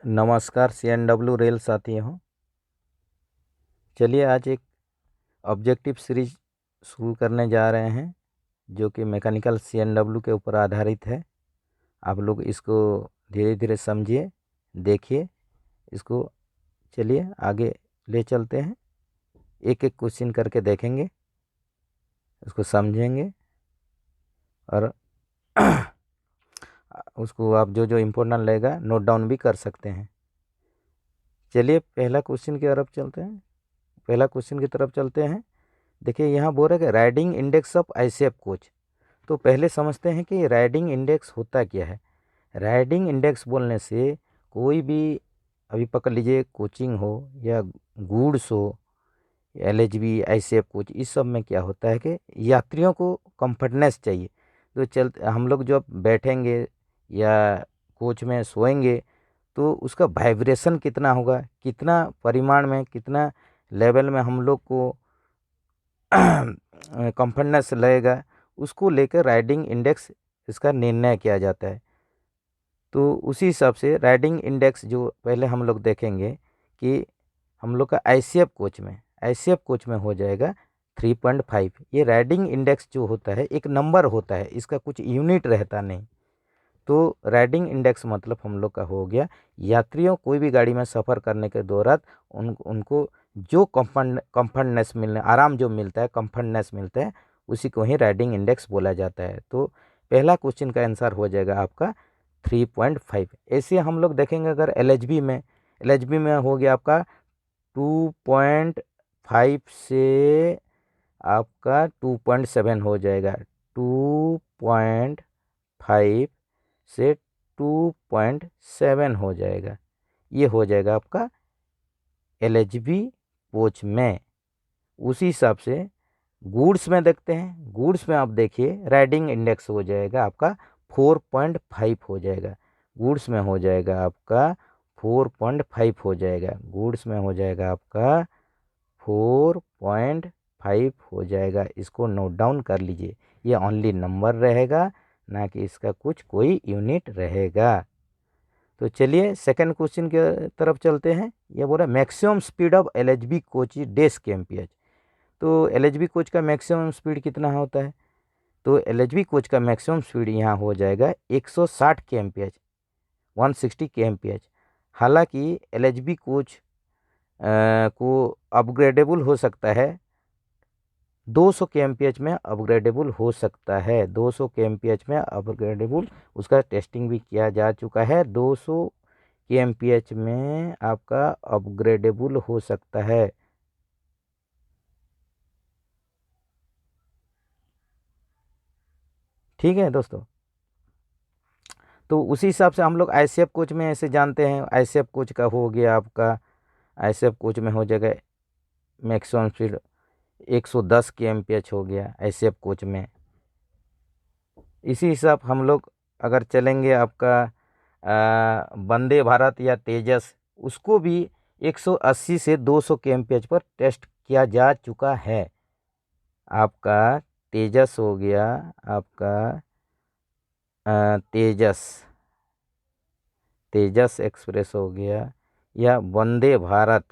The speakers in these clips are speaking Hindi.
नमस्कार CNW रेल साथी हो। चलिए आज एक ऑब्जेक्टिव सीरीज शुरू करने जा रहे हैं जो कि मैकेनिकल CNW के ऊपर आधारित है। आप लोग इसको धीरे धीरे समझिए, देखिए इसको। चलिए आगे ले चलते हैं, एक एक क्वेश्चन करके देखेंगे, उसको समझेंगे और उसको आप जो जो इम्पोर्टेंट लगेगा नोट डाउन भी कर सकते हैं। चलिए पहला क्वेश्चन की तरफ चलते हैं। देखिए यहाँ बोल रहे हैं कि riding index of ICF coach. तो पहले समझते हैं कि राइडिंग इंडेक्स होता क्या है। राइडिंग इंडेक्स बोलने से कोई भी, अभी पकड़ लीजिए, कोचिंग हो या गुड्स हो, LHB ICF कोच, इस सब में क्या होता है कि यात्रियों को कंफर्टनेस चाहिए। तो हम लोग जब बैठेंगे या कोच में सोएंगे तो उसका वाइब्रेशन कितना होगा, कितना परिमाण में, कितना लेवल में हम लोग को कंफर्टनेस लगेगा, उसको लेकर राइडिंग इंडेक्स इसका निर्णय किया जाता है। तो उसी हिसाब से राइडिंग इंडेक्स जो पहले हम लोग देखेंगे कि हम लोग का ICF कोच में हो जाएगा 3.5। ये राइडिंग इंडेक्स जो होता है एक नंबर होता है, इसका कुछ यूनिट रहता नहीं। तो राइडिंग इंडेक्स मतलब हम लोग का हो गया, यात्रियों कोई भी गाड़ी में सफ़र करने के दौरान उनको जो कंफर्टनेस मिलने, आराम जो मिलता है, कंफर्टनेस मिलता है, उसी को ही राइडिंग इंडेक्स बोला जाता है। तो पहला क्वेश्चन का आंसर हो जाएगा आपका 3.5। ऐसे हम लोग देखेंगे अगर LHB में हो गया आपका 2.5 से आपका 2.7 हो जाएगा। 2.5 से 2.7 हो जाएगा। ये हो जाएगा आपका LHB कोच में। उसी हिसाब से गुड्स में देखते हैं। गुड्स में आप देखिए राइडिंग इंडेक्स हो जाएगा आपका 4.5 हो जाएगा। गुड्स में हो जाएगा आपका 4.5 हो जाएगा। गुड्स में हो जाएगा आपका 4.5 हो जाएगा। इसको नोट डाउन कर लीजिए, ये ओनली नंबर रहेगा, ना कि इसका कुछ कोई यूनिट रहेगा। तो चलिए सेकंड क्वेश्चन के तरफ चलते हैं। ये बोल रहा है maximum speed of LHB coach डेस kmph। तो LHB कोच का मैक्सिमम स्पीड कितना होता है? तो LHB कोच का मैक्सिमम स्पीड यहाँ हो जाएगा 160 kmph, 160 kmph। हालांकि LHB कोच को अपग्रेडेबल हो सकता है, 200 kmph में अपग्रेडेबल हो सकता है। 200 kmph में अपग्रेडेबल, उसका टेस्टिंग भी किया जा चुका है। 200 kmph में आपका अपग्रेडेबल हो सकता है। ठीक है दोस्तों। तो उसी हिसाब से हम लोग ICF कोच में ऐसे जानते हैं। ICF कोच का हो गया आपका, ICF कोच में हो जाएगा मैक्सिमम स्पीड 110 kmph हो गया ICF कोच में। इसी हिसाब हम लोग अगर चलेंगे आपका वंदे भारत या तेजस, उसको भी 180 से 200 kmph पर टेस्ट किया जा चुका है। आपका तेजस हो गया, आपका तेजस एक्सप्रेस हो गया या वंदे भारत,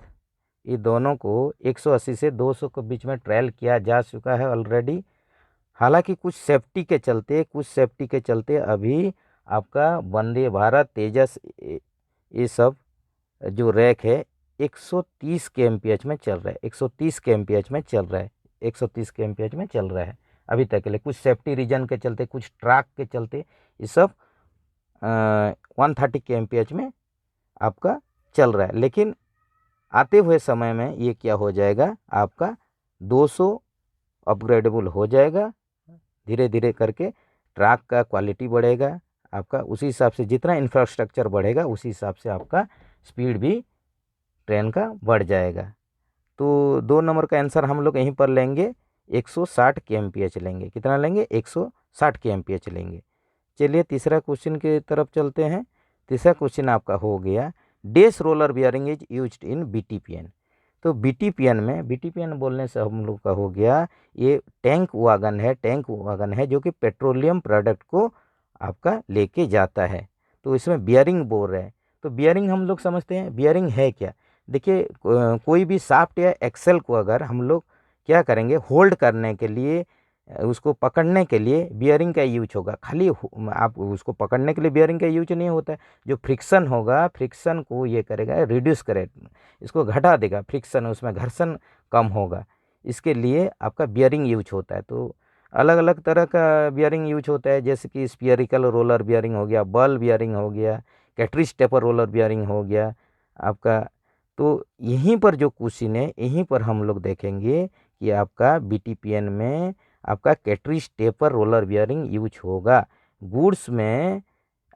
ये दोनों को 180 से 200 के बीच में ट्रायल किया जा चुका है ऑलरेडी। हालांकि कुछ सेफ्टी के चलते अभी आपका वंदे भारत, तेजस, ये सब जो रैक है 130 kmph में चल रहा है। 130 kmph में चल रहा है। 130 kmph में चल रहा है अभी तक के लिए। कुछ सेफ्टी रीजन के चलते, कुछ ट्रैक के चलते ये सब 130 kmph में आपका चल रहा है। लेकिन आते हुए समय में ये क्या हो जाएगा, आपका 200 अपग्रेडेबल हो जाएगा। धीरे धीरे करके ट्रैक का क्वालिटी बढ़ेगा आपका, उसी हिसाब से जितना इंफ्रास्ट्रक्चर बढ़ेगा उसी हिसाब से आपका स्पीड भी ट्रेन का बढ़ जाएगा। तो 2 नंबर का आंसर हम लोग यहीं पर लेंगे, 160 kmph लेंगे। कितना लेंगे? 160 kmph लेंगे। चलिए तीसरा क्वेश्चन की तरफ चलते हैं। तीसरा क्वेश्चन आपका हो गया dash roller bearing is used in BTPN। तो BTPN बोलने से हम लोग का हो गया, ये टैंक वागन है जो कि पेट्रोलियम प्रोडक्ट को आपका लेके जाता है। तो इसमें बियरिंग बोल रहे हैं। तो बियरिंग हम लोग समझते हैं, बियरिंग है क्या। देखिए कोई भी शाफ्ट या एक्सेल को अगर हम लोग क्या करेंगे, होल्ड करने के लिए, उसको पकड़ने के लिए बियरिंग का यूज होगा। खाली आप उसको पकड़ने के लिए बियरिंग का यूज नहीं होता है। जो फ्रिक्शन होगा, फ्रिक्शन को ये करेगा, रिड्यूस करे, इसको घटा देगा, फ्रिक्शन उसमें घर्षण कम होगा, इसके लिए आपका बियरिंग यूज होता है। तो अलग अलग तरह का बियरिंग यूज होता है, जैसे कि स्फीयरिकल रोलर बियरिंग हो गया, बॉल बियरिंग हो गया, कैट्रिज टेपर रोलर बियरिंग हो गया आपका। तो यहीं पर जो क्वेश्चन है, यहीं पर हम लोग देखेंगे कि आपका बीटीपीएन में आपका कैट्रिज टेपर रोलर बियरिंग यूज होगा। गुड्स में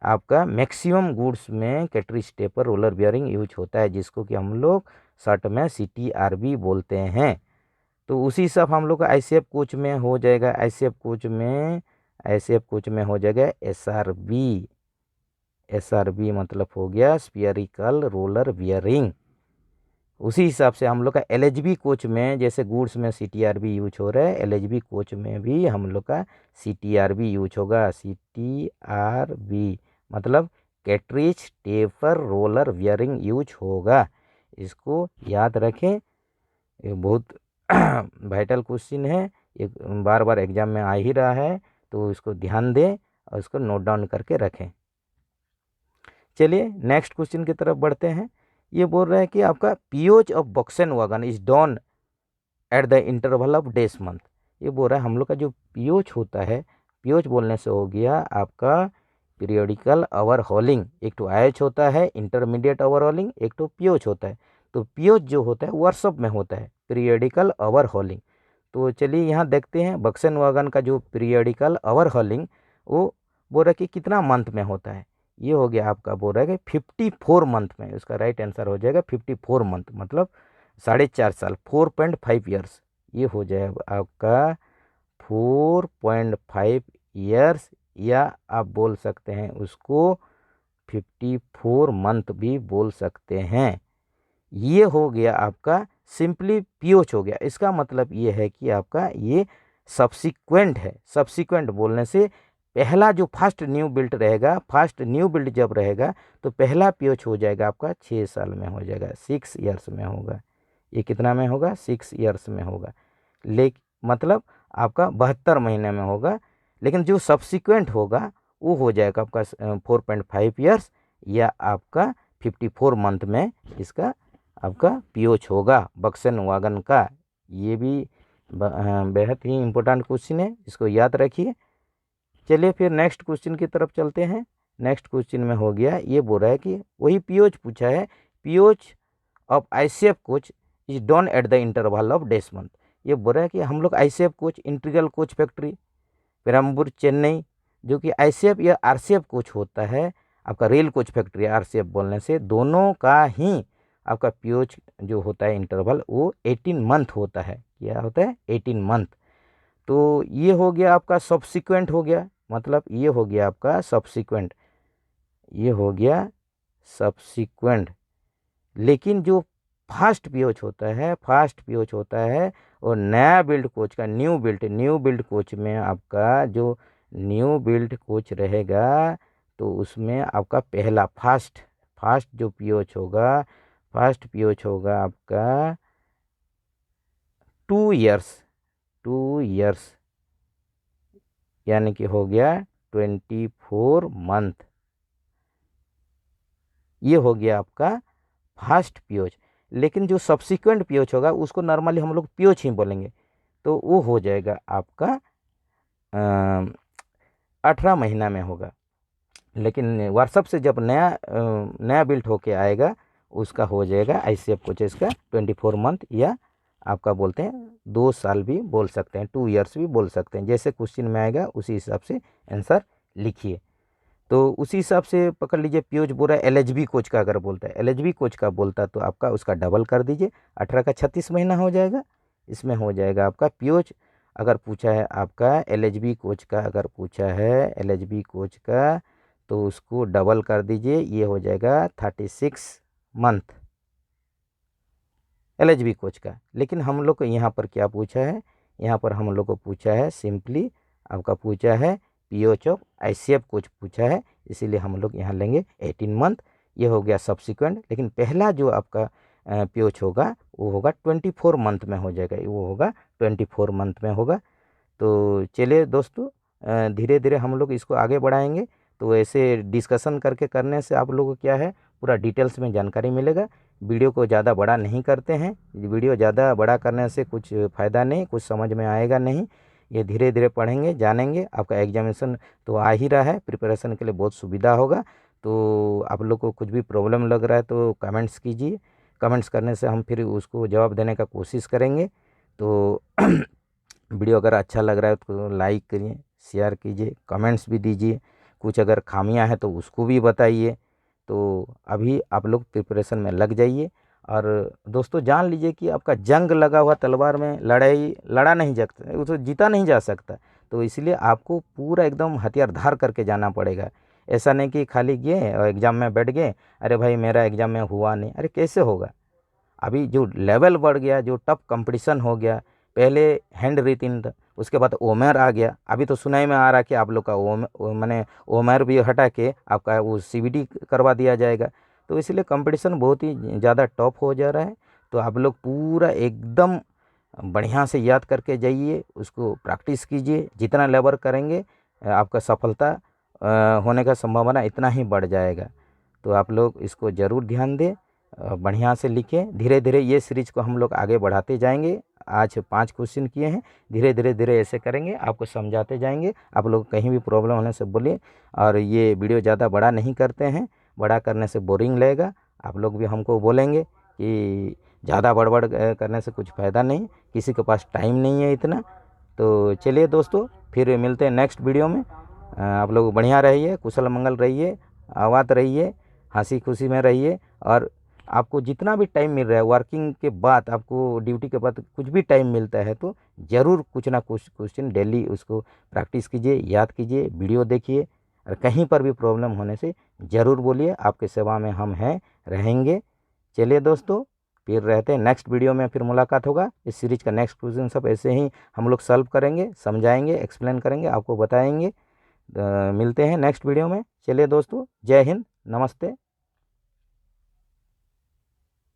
आपका मैक्सिमम गुड्स में कैट्रिज टेपर रोलर बियरिंग यूज होता है, जिसको कि हम लोग शॉर्ट में CTRB बोलते हैं। तो उसी हिसाब हम लोग का ICF कोच में हो जाएगा, ICF कोच में हो जाएगा SRB मतलब हो गया स्फीयरिकल रोलर बियरिंग। उसी हिसाब से हम लोग का LHB कोच में, जैसे गुड्स में CTRB यूज हो रहा है, LHB कोच में भी हम लोग का CTRB यूज होगा। CTRB मतलब कैट्रिज टेपर रोलर बियरिंग यूज होगा। इसको याद रखें, ये बहुत वाइटल क्वेश्चन है, ये बार बार एग्जाम में आ ही रहा है, तो इसको ध्यान दें और इसको नोट डाउन करके रखें। चलिए नेक्स्ट क्वेश्चन की तरफ बढ़ते हैं। ये बोल रहा है कि आपका P O H of BOXN wagon is done at the interval of days month. ये बोल रहा है हम लोग का जो पीओच होता है, पीओच बोलने से हो गया आपका पीरियोडिकल ओवरहॉलिंग। एक तो आईएच होता है इंटरमीडिएट ओवरहॉलिंग, एक तो पीओच होता है। तो पीओच जो होता है वर्कशॉप में होता है, पीरियोडिकल ओवरहॉलिंग। तो चलिए यहाँ देखते हैं बॉक्सन वैगन का जो पीरियोडिकल ओवरहॉलिंग, वो बोल रहा है कि कितना मंथ में होता है। ये हो गया आपका, बोल रहा है कि 54 मंथ में। उसका राइट आंसर हो जाएगा 54 मंथ, मतलब 4.5 साल, 4.5 ईयर्स। ये हो जाएगा आपका 4.5 ईयर्स, या आप बोल सकते हैं उसको 54 मंथ भी बोल सकते हैं। ये हो गया आपका सिंपली पीओच हो गया। इसका मतलब ये है कि आपका ये सब्सिक्वेंट है। सब्सिक्वेंट बोलने से पहला जो फर्स्ट न्यू बिल्ट रहेगा, फर्स्ट न्यू बिल्ट जब रहेगा तो पहला पीओच हो जाएगा आपका 6 साल में हो जाएगा, 6 ईयर्स में होगा। ये कितना में होगा, 6 ईयर्स में होगा। मतलब आपका 72 महीने में होगा। लेकिन जो सब्सिक्वेंट होगा वो हो जाएगा आपका 4.5 ईयर्स, या आपका 54 मंथ में इसका आपका पीओच होगा बॉक्सन वैगन का। ये भी बेहद ही इम्पोर्टेंट क्वेश्चन है, इसको याद रखिए। चलिए फिर नेक्स्ट क्वेश्चन की तरफ चलते हैं। नेक्स्ट क्वेश्चन में हो गया, ये बोल रहा है कि वही पीओच पूछा है, P O H of ICF coach is done at the interval of days month. ये बोल रहा है कि हम लोग ICF coach, integral coach factory Perambur Chennai, जो कि ICF या RCF कोच होता है, आपका रेल कोच फैक्ट्री RCF बोलने से, दोनों का ही आपका पीओच जो होता है इंटरवल वो 18 मंथ होता है। क्या होता है, 18 मंथ। तो ये हो गया आपका सब्सिक्वेंट हो गया, मतलब ये हो गया आपका सब्सिक्वेंट, ये हो गया सब्सिक्वेंट। लेकिन जो फास्ट पीओच होता है, फास्ट पीओच होता है और नया बिल्ड कोच का, न्यू बिल्ड कोच में आपका जो न्यू बिल्ड कोच रहेगा, तो उसमें आपका पहला फास्ट जो पीओच होगा, फास्ट पीओच होगा आपका 2 ईयर्स, यानी कि हो गया 24 मंथ। ये हो गया आपका फास्ट पीओच। लेकिन जो सब्सिक्वेंट पीओच होगा उसको नॉर्मली हम लोग पीओच ही बोलेंगे, तो वो हो जाएगा आपका 18 महीना में होगा। लेकिन व्हाट्सअप से जब नया बिल्ट होके आएगा, उसका हो जाएगा ICF कोचेस का 24 मंथ, या आपका बोलते हैं 2 साल भी बोल सकते हैं, 2 ईयर्स भी बोल सकते हैं। जैसे क्वेश्चन में आएगा उसी हिसाब से आंसर लिखिए। तो उसी हिसाब से पकड़ लीजिए। पीओच बोल रहा है LHB कोच का, अगर बोलता है LHB कोच का बोलता तो आपका उसका डबल कर दीजिए, 18 का 36 महीना हो जाएगा। इसमें हो जाएगा आपका पीओच। अगर पूछा है आपका LHB कोच का, अगर पूछा है LHB कोच का, तो उसको डबल कर दीजिए, ये हो जाएगा 36 मंथ LHB कोच का। लेकिन हम लोग को यहाँ पर क्या पूछा है, यहाँ पर हम लोग को पूछा है सिंपली आपका पूछा है पीओच ऑफ ICF कोच पूछा है, इसीलिए हम लोग यहाँ लेंगे 18 मंथ। ये हो गया सब्सिक्वेंट। लेकिन पहला जो आपका पीओच होगा वो होगा 24 मंथ में हो जाएगा, वो होगा 24 मंथ में होगा। तो चलिए दोस्तों, धीरे धीरे हम लोग इसको आगे बढ़ाएंगे। तो ऐसे डिस्कशन करने से आप लोगों को क्या है, पूरा डिटेल्स में जानकारी मिलेगा। वीडियो को ज़्यादा बड़ा नहीं करते हैं, वीडियो ज़्यादा बड़ा करने से कुछ फ़ायदा नहीं, कुछ समझ में आएगा नहीं। ये धीरे धीरे पढ़ेंगे, जानेंगे। आपका एग्जामिनेशन तो आ ही रहा है, प्रिपरेशन के लिए बहुत सुविधा होगा। तो आप लोग को कुछ भी प्रॉब्लम लग रहा है तो कमेंट्स कीजिए, कमेंट्स करने से हम फिर उसको जवाब देने का कोशिश करेंगे। तो वीडियो अगर अच्छा लग रहा है तो लाइक करिए, शेयर कीजिए, कमेंट्स भी दीजिए। कुछ अगर खामियां हैं तो उसको भी बताइए। तो अभी आप लोग प्रिपरेशन में लग जाइए। और दोस्तों जान लीजिए कि आपका जंग लगा हुआ तलवार में लड़ाई लड़ा नहीं सकता, उसको जीता नहीं जा सकता। तो इसलिए आपको पूरा एकदम हथियार धार करके जाना पड़ेगा। ऐसा नहीं कि खाली गए और एग्ज़ाम में बैठ गए, अरे भाई मेरा एग्ज़ाम में हुआ नहीं, अरे कैसे होगा। अभी जो लेवल बढ़ गया, जो टफ कंपटीशन हो गया, पहले हैंड रिटिन था, उसके बाद ओमर आ गया। अभी तो सुनाई में आ रहा है कि आप लोग का मैंने ओमर भी हटा के आपका वो सीबीटी करवा दिया जाएगा। तो इसलिए कंपटीशन बहुत ही ज़्यादा टफ हो जा रहा है। तो आप लोग पूरा एकदम बढ़िया से याद करके जाइए, उसको प्रैक्टिस कीजिए। जितना लेबर करेंगे आपका सफलता होने का संभावना इतना ही बढ़ जाएगा। तो आप लोग इसको ज़रूर ध्यान दें, बढ़िया से लिखें। धीरे धीरे ये सीरीज को हम लोग आगे बढ़ाते जाएंगे। आज 5 क्वेश्चन किए हैं, धीरे धीरे धीरे ऐसे करेंगे, आपको समझाते जाएंगे। आप लोग कहीं भी प्रॉब्लम होने से बोलिए। और ये वीडियो ज़्यादा बड़ा नहीं करते हैं, बड़ा करने से बोरिंग लगेगा। आप लोग भी हमको बोलेंगे कि ज़्यादा बड़बड़ करने से कुछ फ़ायदा नहीं, किसी के पास टाइम नहीं है इतना। तो चलिए दोस्तों, फिर मिलते हैं नेक्स्ट वीडियो में। आप लोग बढ़िया रहिए, कुशल मंगल रहिए, आबाद रहिए, हंसी खुशी में रहिए। और आपको जितना भी टाइम मिल रहा है वर्किंग के बाद, आपको ड्यूटी के बाद कुछ भी टाइम मिलता है तो ज़रूर कुछ ना कुछ क्वेश्चन डेली उसको प्रैक्टिस कीजिए, याद कीजिए, वीडियो देखिए। और कहीं पर भी प्रॉब्लम होने से ज़रूर बोलिए, आपके सेवा में हम हैं, रहेंगे। चलिए दोस्तों, फिर रहते हैं नेक्स्ट वीडियो में, फिर मुलाकात होगा। इस सीरीज का नेक्स्ट क्वेश्चन सब ऐसे ही हम लोग सॉल्व करेंगे, समझाएंगे, एक्सप्लेन करेंगे, आपको बताएंगे। मिलते हैं नेक्स्ट वीडियो में। चलिए दोस्तों, जय हिंद, नमस्ते।